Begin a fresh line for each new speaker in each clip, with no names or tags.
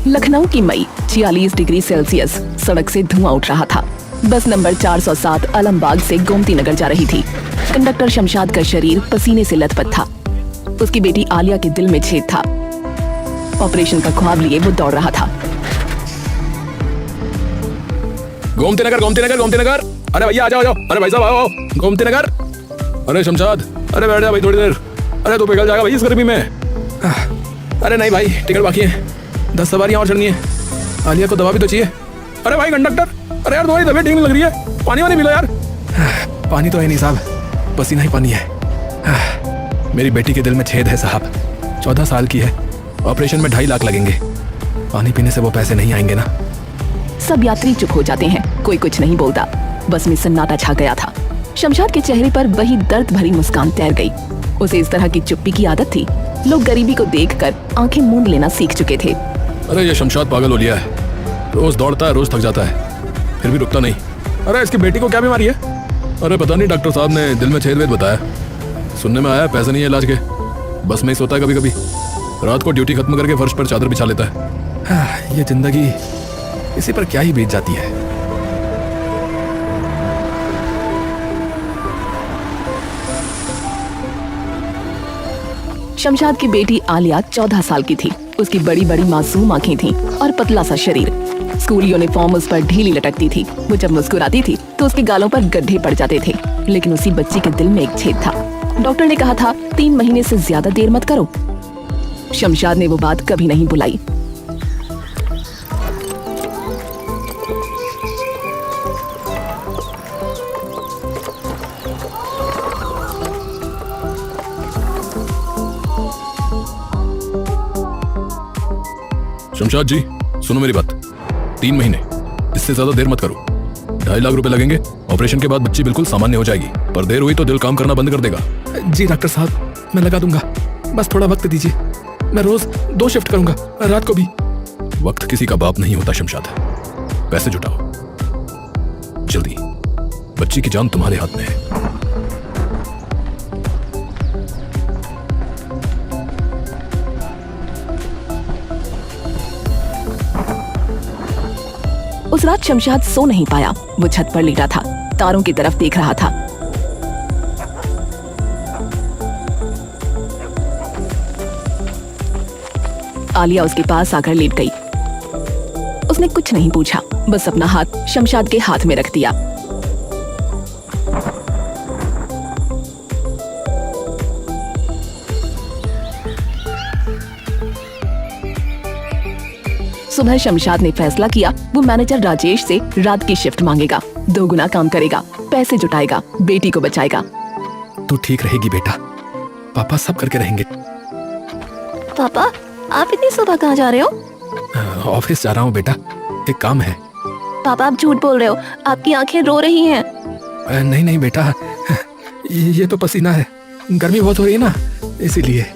लखनऊ की मई 46 degree Celsius, सड़क से धुआं उठ रहा था। बस नंबर 407 आलमबाग से गोमती नगर जा रही थी। कंडक्टर शमशाद का शरीर पसीने से लथपथ था। उसकी बेटी आलिया के दिल में छेद था। ऑपरेशन का ख्वाब लिए वो दौड़ रहा था।
गोमती नगर, गोमती नगर, गोमती नगर। अरे भैया आ जाओ, अरे भाई साहब आओ, गोमती नगर। अरे शमशाद, अरे बैठ जा भाई थोड़ी देर। अरे तू पिघल जाएगा भाई इस गर्मी में। अरे नहीं भाई, टिकट बाकी है, 10 सवारियां और चढ़नी है। आलिया को दवा भी तो चाहिए। अरे भाई कंडक्टर, अरे यार तुम्हारी तबीयत ठीक नहीं लग रही है, पानी वानी मिलो यार। पानी तो है नहीं साहब, पसीना ही पानी है। मेरी बेटी के दिल में छेद है साहब, 14 साल की है। ऑपरेशन में 2.5 लाख लगेंगे। पानी पीने से वो पैसे नहीं आएंगे ना।
सब यात्री चुप हो जाते हैं, कोई कुछ नहीं बोलता। बस में सन्नाटा छा गया था। शमशाद के चेहरे पर वही दर्द भरी मुस्कान तैर गई। उसे इस तरह की चुप्पी की आदत थी। लोग गरीबी को देखकर आंखें मूंद लेना सीख चुके थे।
अरे ये शमशाद पागल हो लिया है, रोज दौड़ता है, रोज थक जाता है, फिर भी रुकता नहीं। अरे इसकी बेटी को क्या बीमारी है? अरे पता नहीं, डॉक्टर साहब ने दिल में छेद वेद बताया। सुनने में आया पैसे नहीं है इलाज के, बस में ही सोता है कभी कभी। रात को ड्यूटी खत्म करके फर्श पर चादर बिछा लेता है। ये जिंदगी इसी पर क्या ही बीत जाती है।
शमशाद की बेटी आलिया 14 साल की थी। उसकी बड़ी बड़ी मासूम आंखें थीं और पतला सा शरीर। स्कूल यूनिफॉर्म उस पर ढीली लटकती थी। वो जब मुस्कुराती थी तो उसके गालों पर गड्ढे पड़ जाते थे। लेकिन उसी बच्ची के दिल में एक छेद था। डॉक्टर ने कहा था 3 महीने से ज्यादा देर मत करो। शमशाद ने वो बात कभी नहीं भुलाई।
शमशाद जी सुनो मेरी बात, 3 महीने, इससे ज्यादा देर मत करो। 2.5 लाख रुपए लगेंगे। ऑपरेशन के बाद बच्ची बिल्कुल सामान्य हो जाएगी, पर देर हुई तो दिल काम करना बंद कर देगा। जी डॉक्टर साहब, मैं लगा दूंगा, बस थोड़ा वक्त दीजिए। मैं रोज 2 शिफ्ट करूंगा, रात को भी। वक्त किसी का बाप नहीं होता शमशाद, पैसे जुटाओ जल्दी, बच्ची की जान तुम्हारे हाथ में है।
उस रात शमशाद सो नहीं पाया। वो छत पर लेटा था, तारों की तरफ देख रहा था। आलिया उसके पास आकर लेट गई। उसने कुछ नहीं पूछा, बस अपना हाथ शमशाद के हाथ में रख दिया। सुबह शमशाद ने फैसला किया वो मैनेजर राजेश से रात की शिफ्ट मांगेगा। 2 गुना काम करेगा, पैसे जुटाएगा, बेटी को बचाएगा।
तू ठीक रहेगी बेटा, पापा सब करके रहेंगे।
पापा आप इतनी सुबह कहाँ जा रहे हो?
ऑफिस जा रहा हूँ बेटा, एक काम है।
पापा आप झूठ बोल रहे हो, आपकी आंखें रो रही हैं।
नहीं नहीं बेटा, ये तो पसीना है, गर्मी बहुत हो रही है ना, इसीलिए।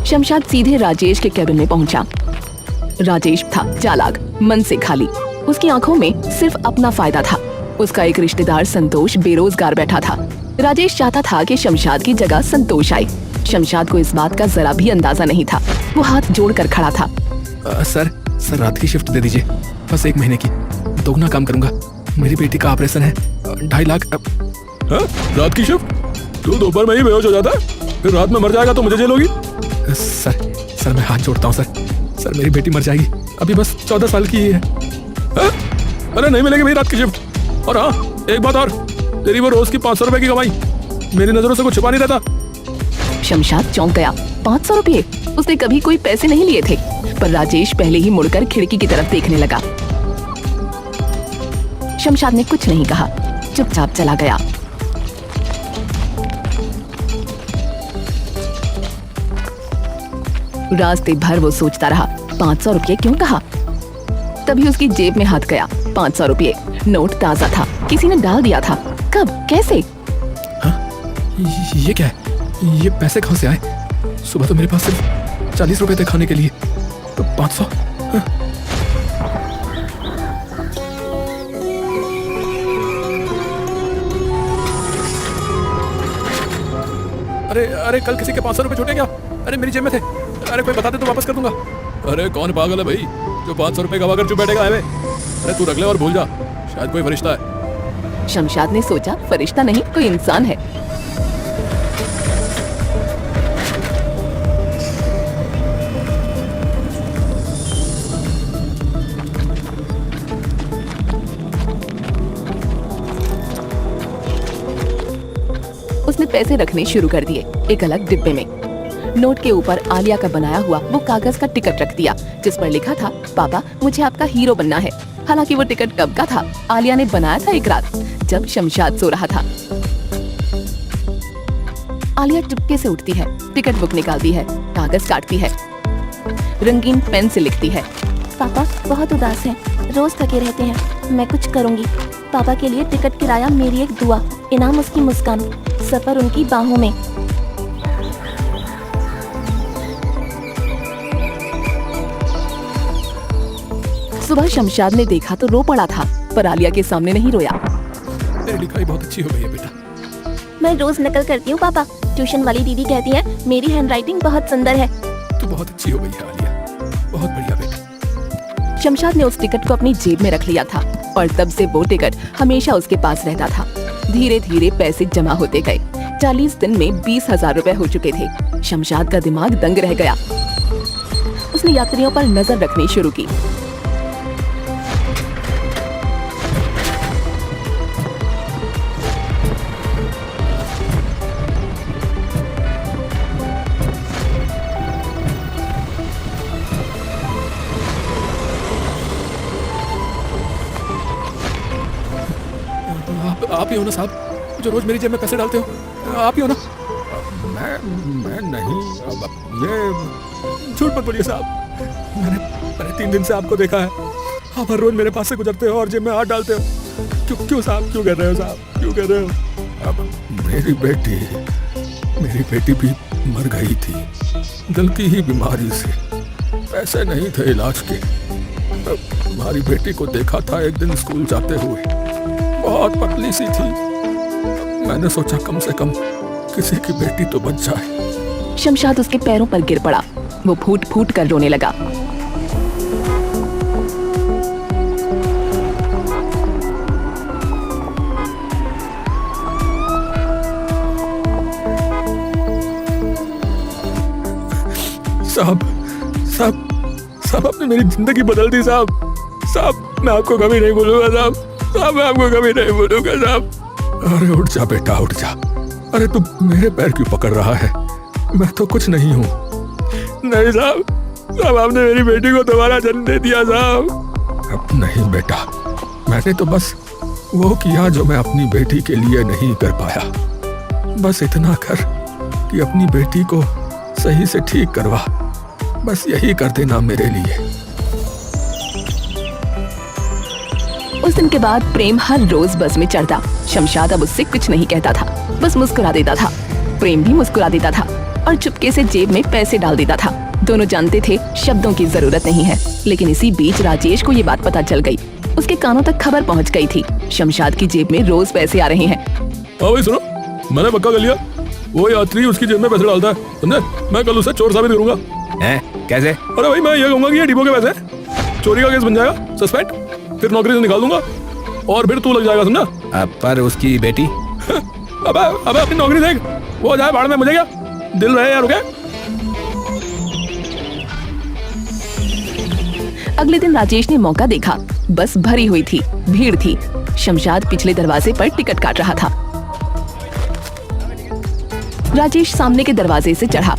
शमशाद सीधे राजेश के केबिन में पहुंचा। राजेश था चालाक, मन से खाली। उसकी आंखों में सिर्फ अपना फायदा था। उसका एक रिश्तेदार संतोष बेरोजगार बैठा था। राजेश चाहता था कि शमशाद की जगह संतोष आए। शमशाद को इस बात का जरा भी अंदाजा नहीं था। वो हाथ जोड़कर खड़ा था। सर रात की शिफ्ट दे दीजिए, बस 1 महीने की, 2 गुना काम करूंगा। मेरी बेटी का ऑपरेशन है, 2.5 लाख। रात की शिफ्ट? तू दोपहर में ही बेहोश हो जाता, फिर रात में मर जाएगा तो मुझे जेलोगी। सर मैं हाथ जोड़ता हूँ सर मेरी बेटी मर जाएगी, अभी बस 14 साल की ही है। अरे नहीं मिलेगी भाई रात की शिफ्ट। और हाँ एक बात और, तेरी वो रोज की 500 रुपए की कमाई मेरी नजरों से कुछ छुपा नहीं रहता।
शमशाद चौंक गया। 500 रुपये? उसने कभी कोई पैसे नहीं लिए थे। पर राजेश पहले ही मुड़कर खिड़की की तरफ देखने लगा। शमशाद ने कुछ नहीं कहा, चुपचाप चला गया। रास्ते भर वो सोचता रहा, 500 रुपये क्यों कहा? तभी उसकी जेब में हाथ गया। 500 रुपये, नोट ताजा था, किसी ने डाल दिया था। कब, कैसे?
ये क्या है? ये पैसे कहाँ से आए? सुबह तो मेरे पास सिर्फ 40 रुपए थे खाने के लिए, तो 500।
अरे अरे कल किसी के 500 रुपए छूटे क्या? अरे मेरी जेब में थे। अरे कोई बता दे तो वापस कर दूंगा। अरे कौन पागल है भाई जो 500 रुपए गवा कर चुप बैठेगा? अरे तू रख ले और भूल जा, शायद कोई फरिश्ता है।
शमशाद ने सोचा फरिश्ता नहीं कोई इंसान है। उसने पैसे रखने शुरू कर दिए एक अलग डिब्बे में। नोट के ऊपर आलिया का बनाया हुआ वो कागज का टिकट रख दिया जिस पर लिखा था, पापा मुझे आपका हीरो बनना है। हालांकि वो टिकट कब का था, आलिया ने बनाया था एक रात जब शमशाद सो रहा था। आलिया चुपके से उठती है, टिकट बुक निकालती है, कागज काटती है, रंगीन पेन से लिखती है।
पापा बहुत उदास हैं, रोज थके रहते हैं। मैं कुछ करूंगी। पापा के लिए टिकट किराया मेरी एक दुआ, इनाम उसकी मुस्कान, सफर उनकी बाहों में।
सुबह शमशाद ने देखा तो रो पड़ा था, पर आलिया के सामने नहीं रोया।
तेरी लिखाई बहुत अच्छी हो गई है बेटा।
मैं रोज नकल करती हूँ पापा। ट्यूशन वाली दीदी कहती है मेरी हैंडराइटिंग बहुत सुंदर है।
तू बहुत अच्छी हो गई है आलिया, बहुत बढ़िया बेटा।
शमशाद ने उस टिकट को अपनी जेब में रख लिया था और तब से वो टिकट हमेशा उसके पास रहता था। धीरे धीरे पैसे जमा होते गए। 40 दिन में 20,000 रुपए हो चुके थे। शमशाद का दिमाग दंग रह गया। उसने यात्रियों पर नजर रखनी शुरू की।
आप ही हो ना साहब जो रोज मेरी जेब में पैसे डालते हो? आप ही हो ना? मैं नहीं। ये झूठ मत बोलिए साहब। मैंने 3 दिन से आपको देखा है। आप हर रोज मेरे पास से गुजरते हो और जेब में हाथ डालते हो। क्यों साहब, क्यों कर रहे हो साहब, क्यों कर रहे हो? अब मेरी बेटी भी मर गई थी दिल की ही बीमारी से। पैसे नहीं थे इलाज के। हमारी बेटी को देखा था एक दिन स्कूल जाते हुए, बहुत पतली सी थी। मैंने सोचा कम से कम किसी की बेटी तो बच जाए।
शमशाद उसके पैरों पर गिर पड़ा। वो फूट फूट कर रोने लगा।
साहब आपने मेरी जिंदगी बदल दी साहब। मैं आपको कभी नहीं भूलूंगा साहब, मैं आपको कभी नहीं भूलूंगा साहब। अरे उठ जा बेटा, उठ जा। अरे तू मेरे पैर क्यों पकड़ रहा है? मैं तो कुछ नहीं हूँ। नहीं साहब आपने मेरी बेटी को दोबारा जन्म दे दिया साहब। अब नहीं बेटा, मैंने तो बस वो किया जो मैं अपनी बेटी के लिए नहीं कर पाया। बस इतना कर कि अपनी बेटी को सही से ठीक करवा। बस यही कर देना मेरे लिए।
उस दिन के बाद प्रेम हर रोज बस में चढ़ता। शमशाद अब उससे कुछ नहीं कहता था, बस मुस्कुरा देता था। प्रेम भी मुस्कुरा देता था और चुपके से जेब में पैसे डाल देता था। दोनों जानते थे शब्दों की जरूरत नहीं है, लेकिन इसी बीच राजेश को ये बात पता चल गई। उसके कानों तक खबर पहुंच गई थी, शमशाद की जेब में रोज पैसे आ रहे हैं।
हाँ भाई सुनो, मैंने पक्का कर लिया, वो यात्री उसकी जेब में पैसे डालता है, समझे? मैं कल उसे चोर साबित करूंगा।
कैसे?
अरे भाई मैं ये कहूंगा कि ये डिपो के पैसे चोरी का केस बन जाएगा, सस्पेक्ट, फिर नौकरी से निकाल दूंगा और फिर तू लग जाएगा, समझा?
पर उसकी बेटी?
अबे अपनी नौकरी देख, वो जाए भाड़ में, मुझे क्या दिल रहे यार।
अगले दिन राजेश ने मौका देखा। बस भरी हुई थी, भीड़ थी। शमशाद पिछले दरवाजे पर टिकट काट रहा था। राजेश सामने के दरवाजे से चढ़ा।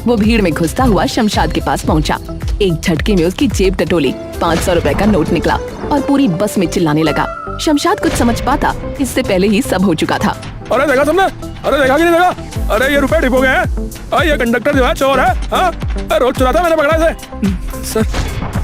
वो भीड़ में घुसता हुआ शमशाद के पास पहुंचा। एक झटके में उसकी जेब टटोली, 500 रुपए का नोट निकला और पूरी बस में चिल्लाने लगा। शमशाद कुछ समझ पाता, इससे पहले ही सब हो चुका था।
अरे देखा तुमने? अरे देखा कि नहीं देखा? अरे ये रुपए डिपो के हैं। ये कंडक्टर जो है चोर है। हाँ रोज चुराता, मैंने पकड़ा इसे।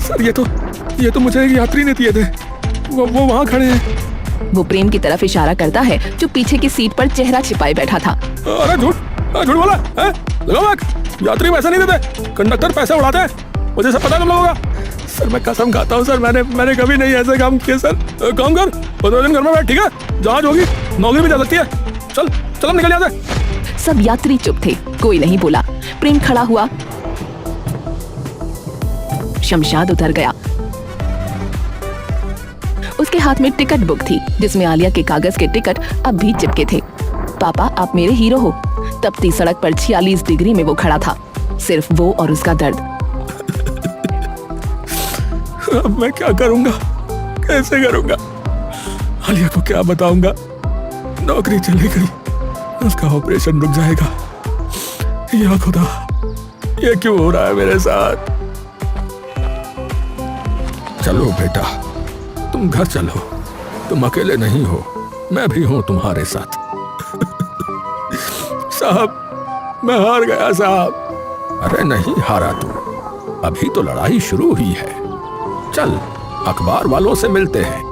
सर ये तो मुझे एक यात्री ने दिए थे। वो वहाँ खड़े हैं।
वो प्रेम की तरफ इशारा करता है जो पीछे की सीट पर चेहरा छिपाए बैठा था।
अरे झूठ बोला है? लगाओ आग। यात्री पैसे नहीं देते, कंडक्टर पैसे उड़ाते हैं, मुझे सब पता है तुम लोगों का। सर मैं कसम खाता हूँ सर, मैंने कभी नहीं ऐसे काम किए सर। काम कर, 15 दिन घर में बैठ, ठीक है? जांच होगी, नौकरी भी जा सकती है। चल निकल यहाँ से।
सब यात्री चुप थे, कोई नहीं बोला। प्रेम खड़ा हुआ। शमशाद उतर गया। उसके हाथ में टिकट बुक थी जिसमें आलिया के कागज के टिकट अब भी चिपके थे। पापा, आप मेरे हीरो हो। तपती सड़क पर 46 डिग्री में वो खड़ा था, सिर्फ वो और उसका दर्द।
अब मैं क्या करूंगा, कैसे करूंगा? आलिया को क्या बताऊंगा? नौकरी चली गई, उसका ऑपरेशन रुक जाएगा। या खुदा, ये क्यों हो रहा है मेरे साथ? चलो बेटा, तुम घर चलो। तुम अकेले नहीं हो, मैं भी हूं तुम्हारे साथ। साहब, मैं हार गया साहब। अरे नहीं हारा तू, अभी तो लड़ाई शुरू हुई है। चल, अखबार वालों से मिलते हैं।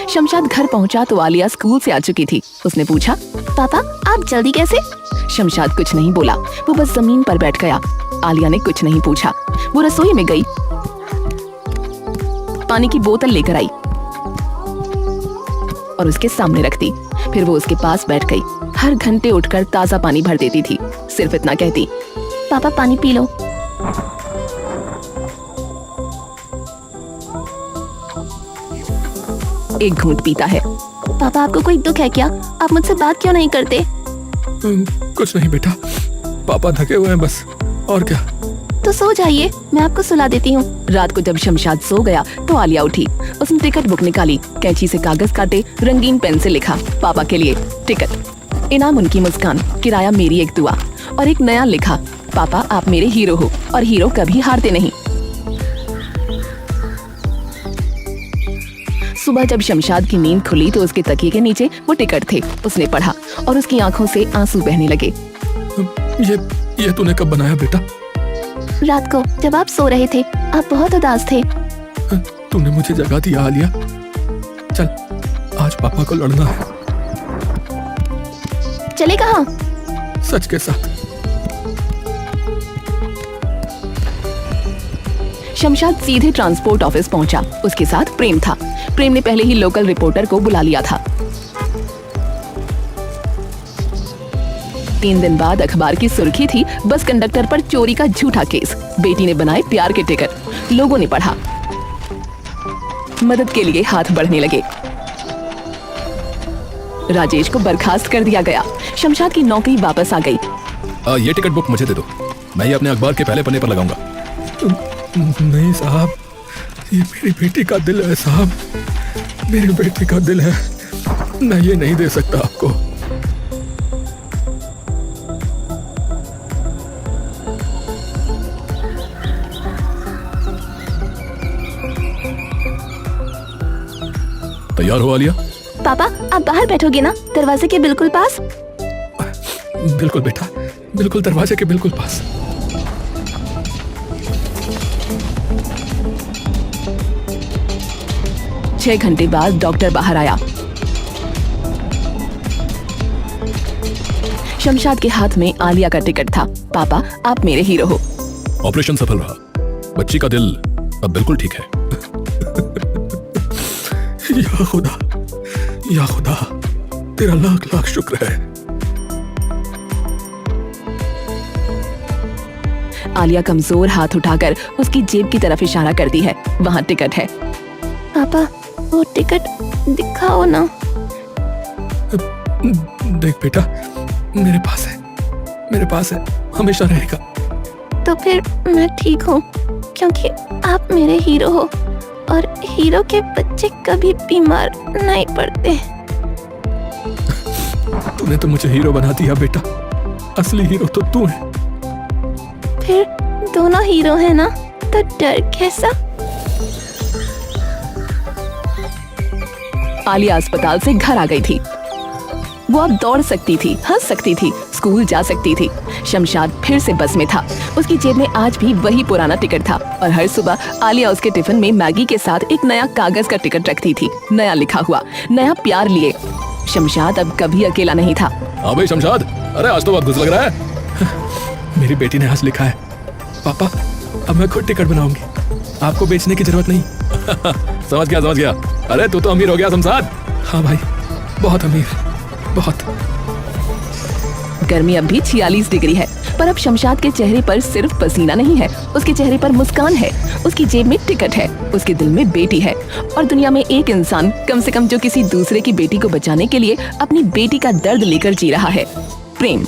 शमशाद घर पहुंचा तो आलिया स्कूल से आ चुकी थी। उसने पूछा,
पापा आप जल्दी कैसे?
शमशाद कुछ नहीं बोला, वो बस जमीन पर बैठ गया। आलिया ने कुछ नहीं पूछा। वो रसोई में गई, पानी की बोतल लेकर आई और उसके सामने रख दी। फिर वो उसके पास बैठ गई। हर घंटे उठकर ताजा पानी भर देती थी। सिर्फ इतना कहती,
पापा पानी पी लो।
एक घूंट पीता है।
पापा आपको कोई दुख है क्या? आप मुझसे बात क्यों नहीं करते?
कुछ नहीं बेटा, पापा थके हुए हैं बस, और क्या।
तो सो जाइए, मैं आपको सुला देती हूँ।
रात को जब शमशाद सो गया तो आलिया उठी। उसने टिकट बुक निकाली, कैंची से कागज काटे, रंगीन पेन से लिखा, पापा के लिए टिकट, इनाम उनकी मुस्कान, किराया मेरी एक दुआ, और एक नया लिखा, पापा आप मेरे हीरो हो और हीरो कभी हारते नहीं। सुबह जब शमशाद की नींद खुली तो उसके तकिए के नीचे वो टिकट थे। उसने पढ़ा और उसकी आंखों से आंसू बहने लगे।
ये तूने कब बनाया बेटा?
रात को जब आप सो रहे थे, आप बहुत उदास थे।
तूने मुझे जगा दिया आलिया। चल, आज पापा को लड़ना है।
चले कहाँ?
सच के साथ।
शमशाद सीधे ट्रांसपोर्ट ऑफिस पहुंचा। उसके साथ प्रेम था। प्रेम ने पहले ही लोकल रिपोर्टर को बुला लिया था। 3 दिन बाद अखबार की सुर्खी थी, बस कंडक्टर पर चोरी का झूठा केस। बेटी ने बनाए प्यार के टिकट। लोगों ने पढ़ा, मदद के लिए हाथ बढ़ने लगे। राजेश को बर्खास्त कर दिया गया। शमशाद की नौकरी वापस आ गई।
ये टिकट बुक मुझे दे दो, मैं ये अपने अखबार के पहले पन्ने पर लगाऊंगा।
नहीं साहब, ये मेरी बेटी का दिल है साहब, मेरी बेटी का दिल है। मैं ये नहीं दे सकता आपको।
तैयार हो आलिया?
पापा आप बाहर बैठोगे ना, दरवाजे के बिल्कुल पास?
बिल्कुल बेटा, बिल्कुल दरवाजे के बिल्कुल पास।
छह घंटे बाद डॉक्टर बाहर आया। शमशाद के हाथ में आलिया का टिकट था। पापा आप मेरे हीरो हो।
ऑपरेशन सफल रहा, बच्ची का दिल अब बिल्कुल ठीक है।
या खुदा, या खुदा, तेरा लाख लाख शुक्र है।
आलिया कमजोर हाथ उठाकर उसकी जेब की तरफ इशारा करती है। वहाँ टिकट है।
पापा वो टिकट दिखाओ ना।
देख बेटा, मेरे पास है, मेरे पास है, हमेशा रहेगा।
तो फिर मैं ठीक हूँ, क्योंकि आप मेरे हीरो हो और हीरो के बच्चे कभी बीमार नहीं पड़ते।
तूने तो मुझे हीरो बना दिया बेटा, असली हीरो तो तू है।
फिर दोनों हीरो है ना, तो डर कैसा?
आलिया अस्पताल से घर आ गई थी। वो अब दौड़ सकती थी, हंस सकती थी, स्कूल जा सकती थी। शमशाद फिर से बस में था। उसकी जेब में आज भी वही पुराना टिकट था और हर सुबह आलिया उसके टिफिन में मैगी के साथ एक नया कागज का टिकट रखती थी, नया लिखा हुआ, नया प्यार लिए। शमशाद अब कभी अकेला नहीं था।
हाँ भाई शमशाद, अरे आज तो बहुत खुश लग रहा है।
मेरी बेटी ने आज लिखा है, पापा अब मैं खुद टिकट बनाऊंगी, आपको बेचने की जरूरत नहीं।
समझ गया। अरे तू तो अमीर हो गया शमशाद।
हाँ भाई, बहुत अमीर, बहुत।
गर्मी अब भी 46 डिग्री है, पर अब शमशाद के चेहरे पर सिर्फ पसीना नहीं है, उसके चेहरे पर मुस्कान है, उसकी जेब में टिकट है, उसके दिल में बेटी है। और दुनिया में एक इंसान कम से कम जो किसी दूसरे की बेटी को बचाने के लिए अपनी बेटी का दर्द लेकर जी रहा है, प्रेम।